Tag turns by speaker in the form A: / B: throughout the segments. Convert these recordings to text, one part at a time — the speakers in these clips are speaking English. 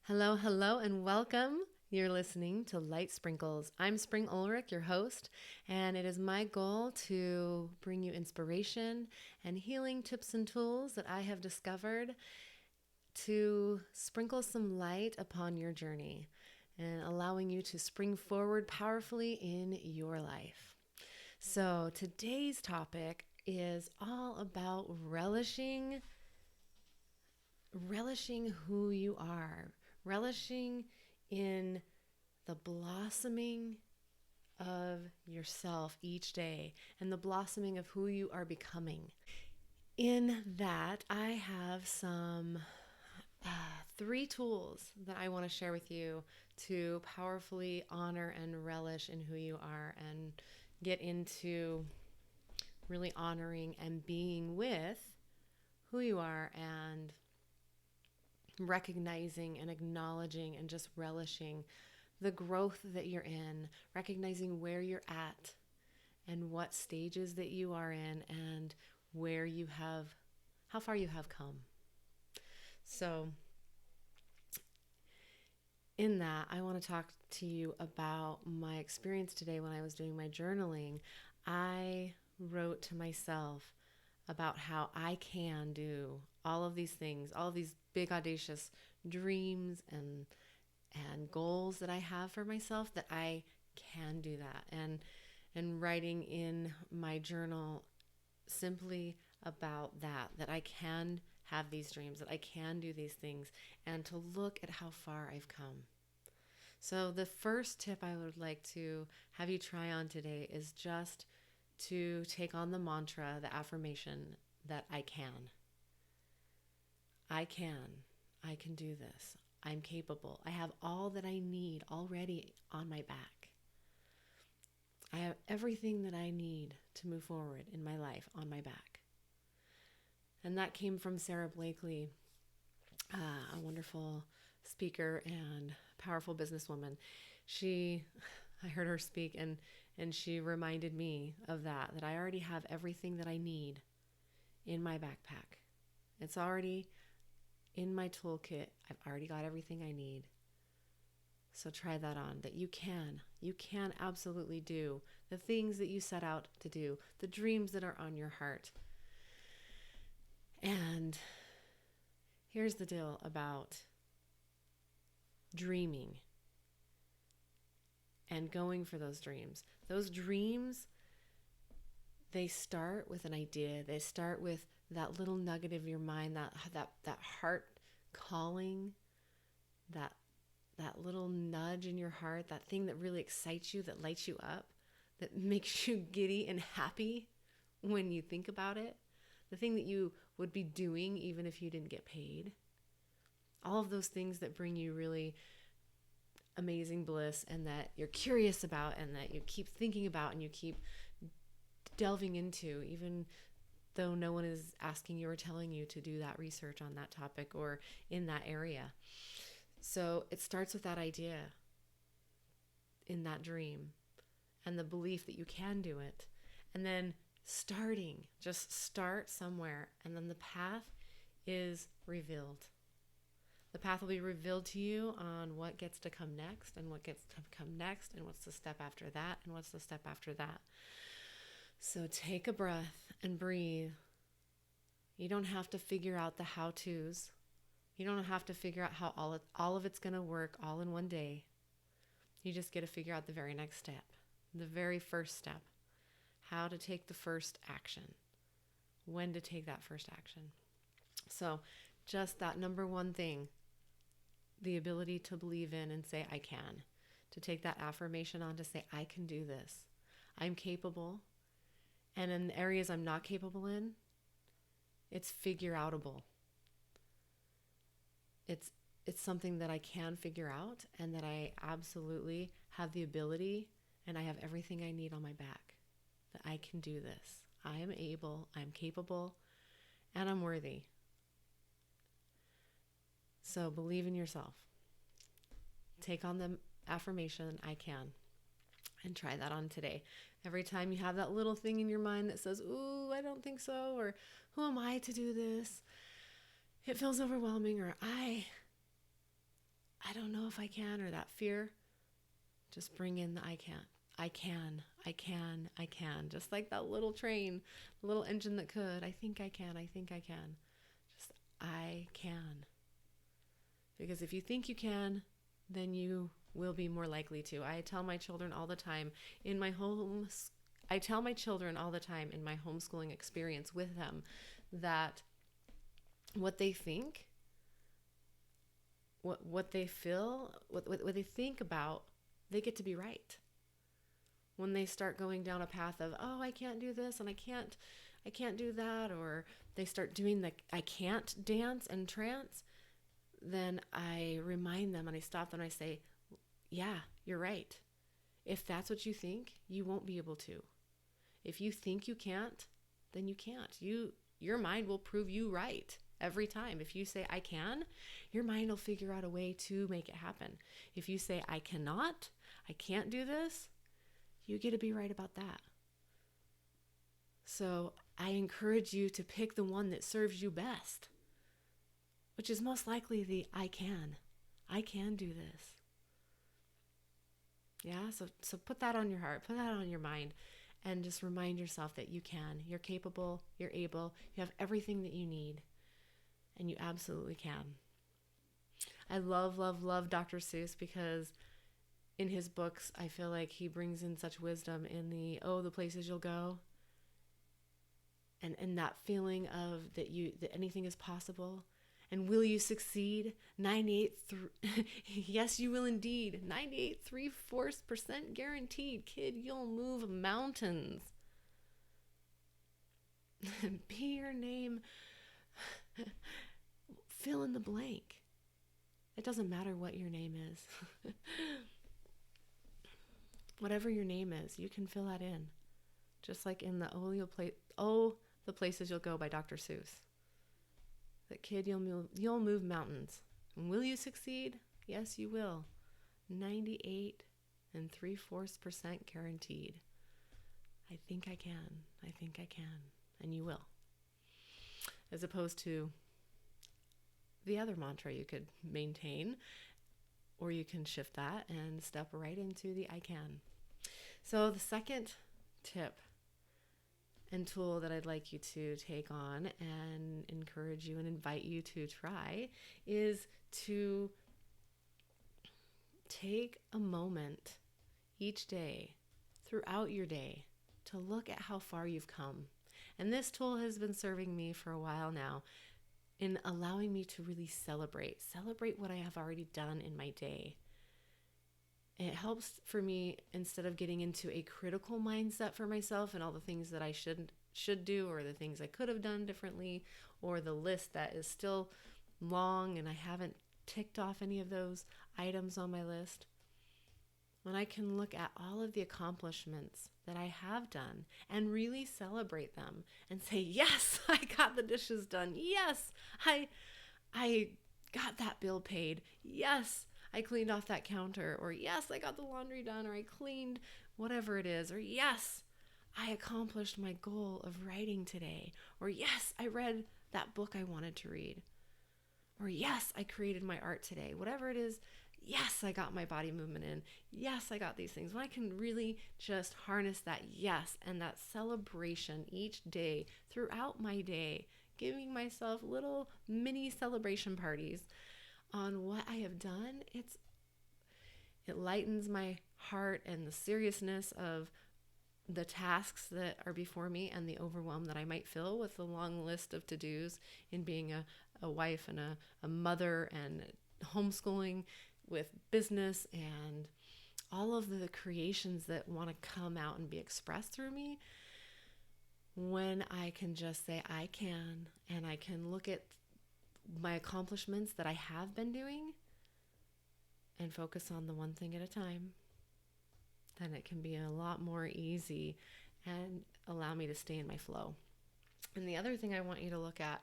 A: Hello, hello, and welcome. You're listening to Light Sprinkles. I'm Spring Ulrich, your host, and it is my goal to bring you inspiration and healing tips and tools that I have discovered to sprinkle some light upon your journey and allowing you to spring forward powerfully in your life. So, today's topic is all about relishing who you are, relishing in the blossoming of yourself each day and the blossoming of who you are becoming. In that, I have some three tools that I want to share with you to powerfully honor and relish in who you are and get into really honoring and being with who you are and recognizing and acknowledging and just relishing the growth that you're in, recognizing where you're at and what stages that you are in and how far you have come. So, in that, I want to talk to you about my experience today when I was doing my journaling. I wrote to myself about how I can do all of these things, all of these big audacious dreams and goals that I have for myself, that I can do that. And writing in my journal simply about that I can have these dreams, that I can do these things, and to look at how far I've come. So the first tip I would like to have you try on today is just to take on the mantra, the affirmation that I can. I can. I can do this. I'm capable. I have all that I need already on my back. I have everything that I need to move forward in my life on my back. And that came from Sarah Blakely, a wonderful speaker and powerful businesswoman. I heard her speak and she reminded me of that I already have everything that I need in my backpack. It's already in my toolkit. I've already got everything I need. So try that on, that you can absolutely do the things that you set out to do, the dreams that are on your heart. And here's the deal about dreaming and going for those dreams. Those dreams, they start with an idea. They start with that little nugget of your mind, that heart calling, that little nudge in your heart, that thing that really excites you, that lights you up, that makes you giddy and happy when you think about it, the thing that you would be doing even if you didn't get paid. All of those things that bring you really amazing bliss and that you're curious about and that you keep thinking about and you keep delving into, even though no one is asking you or telling you to do that research on that topic or in that area. So it starts with that idea in that dream and the belief that you can do it. And then just start somewhere, and then the path is revealed. The path will be revealed to you on what gets to come next and what gets to come next and what's the step after that and what's the step after that. So take a breath and breathe. You don't have to figure out the how-tos. You don't have to figure out how all of it's going to work all in one day. You just get to figure out the very next step, the very first step, how to take the first action, when to take that first action. So just that number one thing, the ability to believe in and say, I can, to take that affirmation on to say, I can do this. I'm capable. And in the areas I'm not capable in, it's figure outable. It's something that I can figure out and that I absolutely have the ability and I have everything I need on my back, that I can do this. I am able, I'm capable, and I'm worthy. So believe in yourself. Take on the affirmation, I can, and try that on today. Every time you have that little thing in your mind that says, ooh, I don't think so, or who am I to do this? It feels overwhelming, or I know if I can, or that fear, just bring in the I can't. I can, I can, I can. Just like that little train, the little engine that could. I think I can, I think I can. Just, I can. Because if you think you can, then you will be more likely to. I tell my children all the time in my homeschooling experience with them that what they think, what they feel, what they think about, they get to be right. When they start going down a path of, oh, I can't do this and I can't do that, or they start doing the I can't dance and trance, then I remind them and I stop them and I say, yeah, you're right. If that's what you think, you won't be able to. If you think you can't, then you can't. Your mind will prove you right every time. If you say I can, your mind will figure out a way to make it happen. If you say I cannot, I can't do this, you get to be right about that. So I encourage you to pick the one that serves you best, which is most likely the I can do this. Yeah, so put that on your heart, put that on your mind, and just remind yourself that you can. You're capable, you're able, you have everything that you need, and you absolutely can. I love, love, love Dr. Seuss because in his books, I feel like he brings in such wisdom in the places you'll go. And that feeling of that anything is possible. And will you succeed? Yes, you will indeed. 98.75% guaranteed. Kid, you'll move mountains. Be your name. Fill in the blank. It doesn't matter what your name is. Whatever your name is, you can fill that in. Just like in the the places you'll go by Dr. Seuss. That kid, you'll move mountains. And will you succeed? Yes, you will. 98.75% guaranteed. I think I can. I think I can. And you will. As opposed to the other mantra you could maintain, or you can shift that and step right into the I can. So the second tip and tool that I'd like you to take on and encourage you and invite you to try is to take a moment each day, throughout your day, to look at how far you've come. And this tool has been serving me for a while now in allowing me to really celebrate what I have already done in my day. It helps for me, instead of getting into a critical mindset for myself and all the things that I should do, or the things I could have done differently, or the list that is still long and I haven't ticked off any of those items on my list. When I can look at all of the accomplishments that I have done and really celebrate them and say, yes, I got the dishes done. Yes, I got that bill paid. Yes, I cleaned off that counter. Or yes, I got the laundry done. Or I cleaned whatever it is. Or yes, I accomplished my goal of writing today. Or yes, I read that book I wanted to read. Or yes, I created my art today. Whatever it is, yes, I got my body movement in. Yes, I got these things. When I can really just harness that yes and that celebration each day throughout my day, giving myself little mini celebration parties on what I have done, it lightens my heart and the seriousness of the tasks that are before me and the overwhelm that I might feel with the long list of to-dos in being a wife and a mother and homeschooling, with business and all of the creations that want to come out and be expressed through me. When I can just say I can, and I can look at my accomplishments that I have been doing and focus on the one thing at a time, then it can be a lot more easy and allow me to stay in my flow. And the other thing I want you to look at,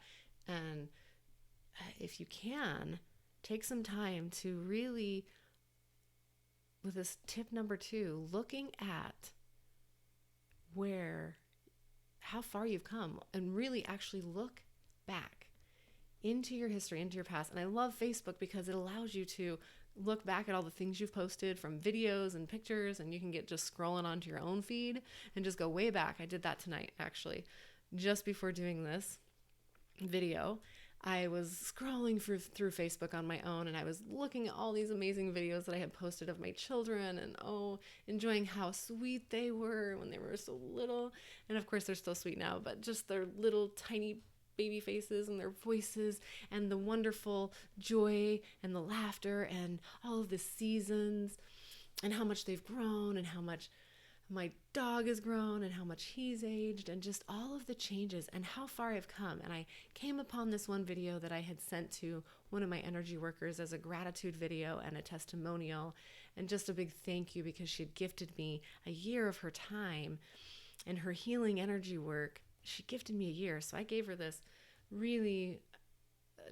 A: and if you can, take some time to really, with this tip number 2, looking at how far you've come, and really actually look back. into your history, into your past. And I love Facebook because it allows you to look back at all the things you've posted from videos and pictures, and you can get just scrolling onto your own feed and just go way back. I did that tonight, actually, just before doing this video. I was scrolling through Facebook on my own, and I was looking at all these amazing videos that I had posted of my children, and enjoying how sweet they were when they were so little. And of course, they're still sweet now, but just their little tiny baby faces and their voices and the wonderful joy and the laughter and all of the seasons and how much they've grown and how much my dog has grown and how much he's aged and just all of the changes and how far I've come. And I came upon this one video that I had sent to one of my energy workers as a gratitude video and a testimonial and just a big thank you, because she had gifted me a year of her time and her healing energy work. She gifted me a year. So I gave her this really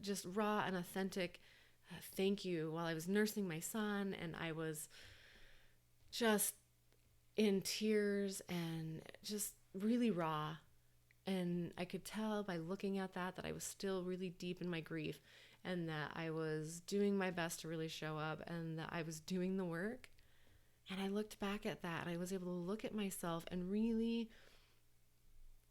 A: just raw and authentic thank you while I was nursing my son, and I was just in tears and just really raw. And I could tell by looking at that I was still really deep in my grief, and that I was doing my best to really show up, and that I was doing the work. And I looked back at that, and I was able to look at myself and really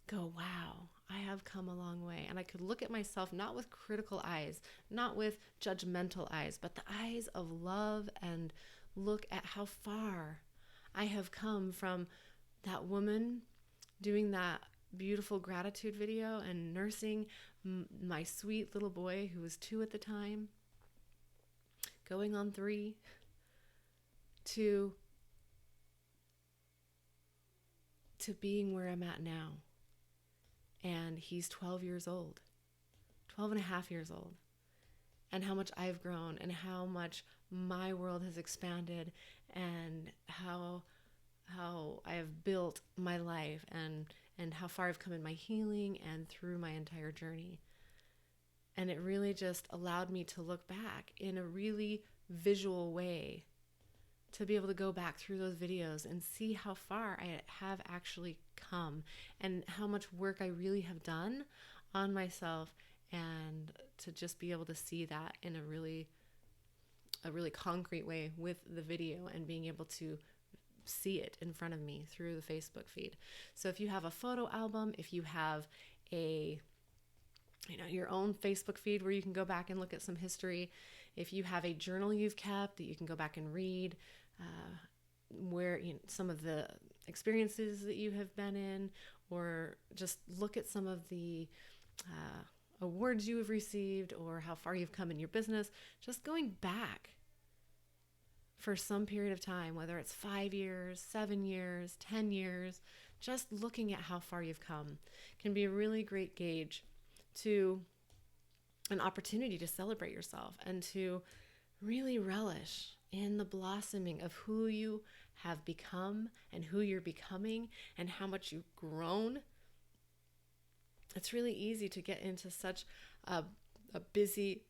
A: go, wow, I have come a long way. And I could look at myself not with critical eyes, not with judgmental eyes, but the eyes of love, and look at how far I have come from that woman doing that beautiful gratitude video and nursing my sweet little boy who was 2 at the time, going on 3, to being where I'm at now. And he's 12 years old, 12 and a half years old, and how much I've grown and how much my world has expanded, and how I have built my life, and how far I've come in my healing and through my entire journey. And it really just allowed me to look back in a really visual way, to be able to go back through those videos and see how far I have actually come and how much work I really have done on myself, and to just be able to see that in a really concrete way with the video, and being able to see it in front of me through the Facebook feed. So if you have a photo album, if you have your own Facebook feed where you can go back and look at some history, if you have a journal you've kept that you can go back and read, where some of the experiences that you have been in, or just look at some of the awards you have received, or how far you've come in your business, just going back for some period of time, whether it's 5 years, 7 years, 10 years, just looking at how far you've come can be a really great gauge to an opportunity to celebrate yourself and to really relish in the blossoming of who you have become and who you're becoming and how much you've grown. It's really easy to get into such a busy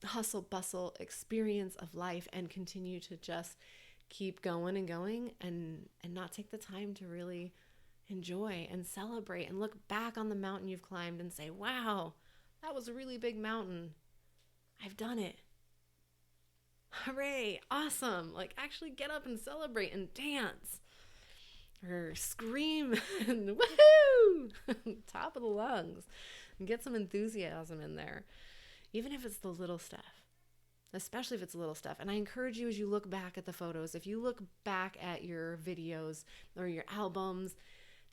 A: hustle bustle experience of life and continue to just keep going and going, and not take the time to really enjoy and celebrate and look back on the mountain you've climbed and say, wow, that was a really big mountain. I've done it. Hooray, awesome. Like, actually get up and celebrate and dance or scream and woohoo, top of the lungs, and get some enthusiasm in there, even if it's the little stuff, especially if it's little stuff. And I encourage you, as you look back at the photos, if you look back at your videos or your albums,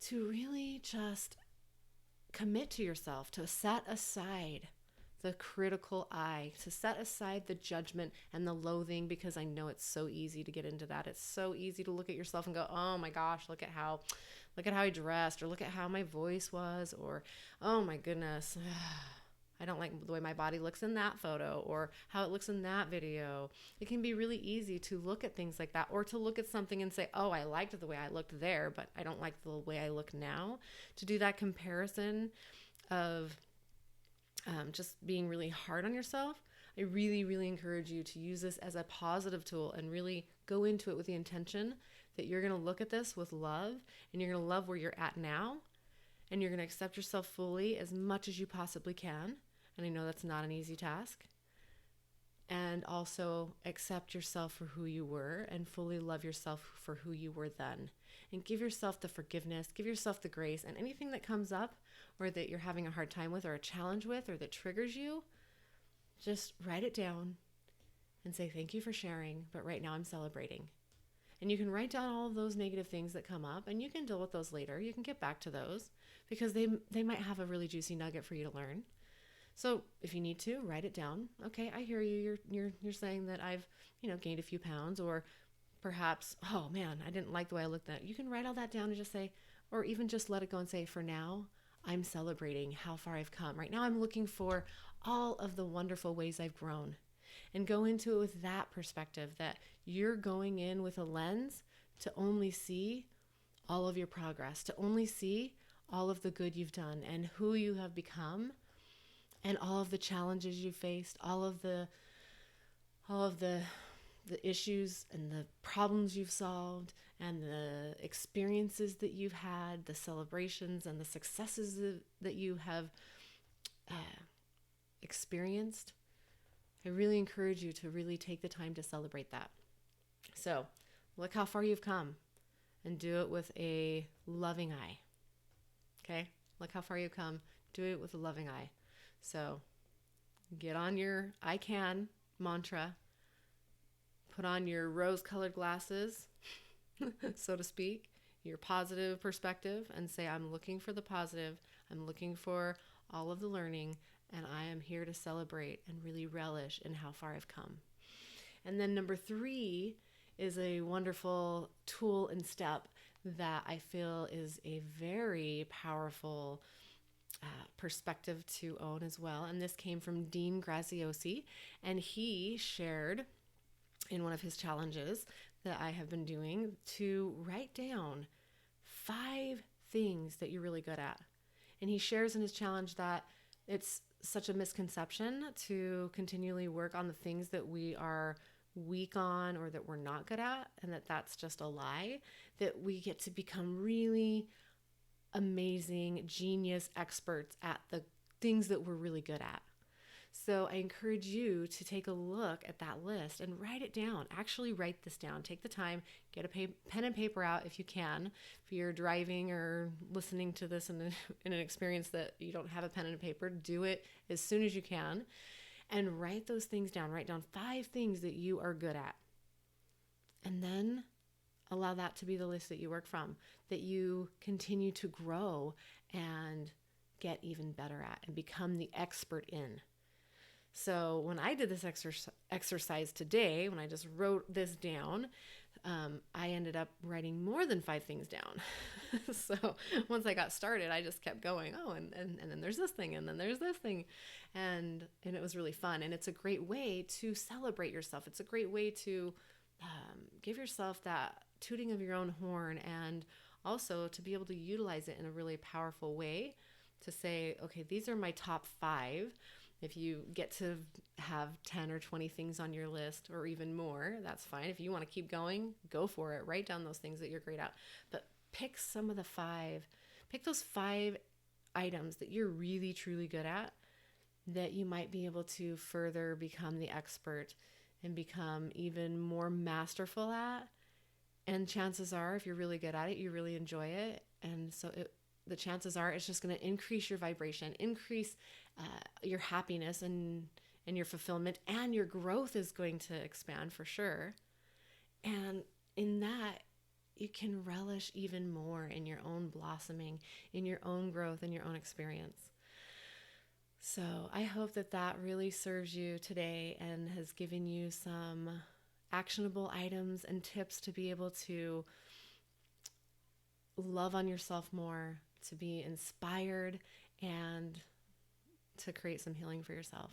A: to really just commit to yourself, to set aside the critical eye, to set aside the judgment and the loathing, because I know it's so easy to get into that. It's so easy to look at yourself and go, oh my gosh, look at how I dressed, or look at how my voice was, or oh my goodness, I don't like the way my body looks in that photo, or how it looks in that video. It can be really easy to look at things like that, or to look at something and say, oh, I liked the way I looked there, but I don't like the way I look now. To do that comparison of just being really hard on yourself, I really, really encourage you to use this as a positive tool and really go into it with the intention that you're going to look at this with love, and you're going to love where you're at now, and you're going to accept yourself fully as much as you possibly can, And I know that's not an easy task. And also accept yourself for who you were and fully love yourself for who you were then. And give yourself the forgiveness, give yourself the grace, and anything that comes up or that you're having a hard time with or a challenge with or that triggers you, just write it down and say, thank you for sharing, but right now I'm celebrating. And you can write down all of those negative things that come up, and you can deal with those later. You can get back to those because they might have a really juicy nugget for you to learn. So if you need to, write it down. Okay, I hear you. You're saying that I've, gained a few pounds, or perhaps, oh man, I didn't like the way I looked at it. You can write all that down and just say, or even just let it go and say, for now, I'm celebrating how far I've come. Right now I'm looking for all of the wonderful ways I've grown. And go into it with that perspective, that you're going in with a lens to only see all of your progress, to only see all of the good you've done and who you have become, and all of the challenges you faced, all of the issues and the problems you've solved, and the experiences that you've had, the celebrations and the successes that you have experienced. I really encourage you to really take the time to celebrate that. So look how far you've come, and do it with a loving eye. Okay? Look how far you've come. Do it with a loving eye. So get on your I can mantra, put on your rose-colored glasses, so to speak, your positive perspective, and say, I'm looking for the positive. I'm looking for all of the learning, and I am here to celebrate and really relish in how far I've come. And then number 3 is a wonderful tool and step that I feel is a very powerful perspective to own as well. And this came from Dean Graziosi, and he shared in one of his challenges that I have been doing to write down 5 things that you're really good at. And he shares in his challenge that it's such a misconception to continually work on the things that we are weak on or that we're not good at, and that's just a lie, that we get to become really amazing, genius experts at the things that we're really good at. So I encourage you to take a look at that list and write it down. Actually write this down. Take the time, get a pen and paper out if you can. If you're driving or listening to this in an experience that you don't have a pen and a paper, do it as soon as you can. And write those things down. Write down 5 things that you are good at. And then allow that to be the list that you work from, that you continue to grow and get even better at and become the expert in. So when I did this exercise today, when I just wrote this down, I ended up writing more than 5 things down. So once I got started, I just kept going, and then there's this thing, and then there's this thing. And it was really fun. And it's a great way to celebrate yourself. It's a great way to give yourself that tooting of your own horn, and also to be able to utilize it in a really powerful way to say, okay, these are my top 5. If you get to have 10 or 20 things on your list or even more, that's fine. If you want to keep going, go for it. Write down those things that you're great at. But pick those 5 items that you're really, truly good at, that you might be able to further become the expert and become even more masterful at. And chances are, if you're really good at it, you really enjoy it. And so the chances are it's just going to increase your vibration, increase your happiness and your fulfillment, and your growth is going to expand for sure. And in that, you can relish even more in your own blossoming, in your own growth, and your own experience. So I hope that really serves you today and has given you some actionable items and tips to be able to love on yourself more, to be inspired, and to create some healing for yourself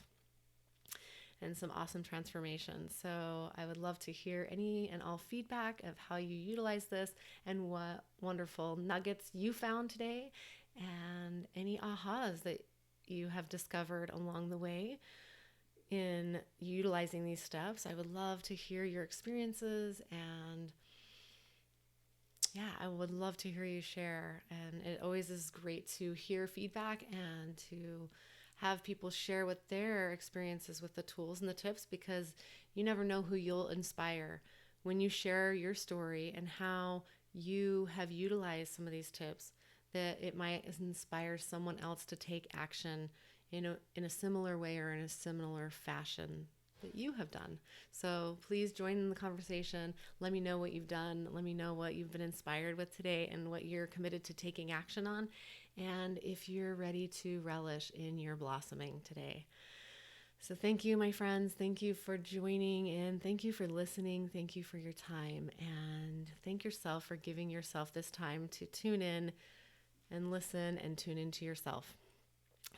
A: and some awesome transformation. So I would love to hear any and all feedback of how you utilize this and what wonderful nuggets you found today, and any ahas that you have discovered along the way in utilizing these steps. I would love to hear your experiences, and I would love to hear you share. And it always is great to hear feedback and to have people share what their experiences with the tools and the tips, because you never know who you'll inspire when you share your story and how you have utilized some of these tips, that it might inspire someone else to take action in a similar way or in a similar fashion that you have done. So please join in the conversation. Let me know what you've done. Let me know what you've been inspired with today and what you're committed to taking action on. And if you're ready to relish in your blossoming today. So thank you, my friends. Thank you for joining in. Thank you for listening. Thank you for your time. And thank yourself for giving yourself this time to tune in and listen and tune into yourself.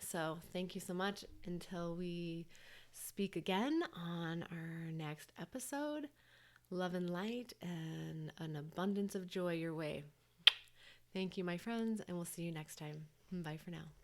A: So thank you so much. Until we speak again on our next episode, love and light and an abundance of joy your way. Thank you, my friends, and we'll see you next time. Bye for now.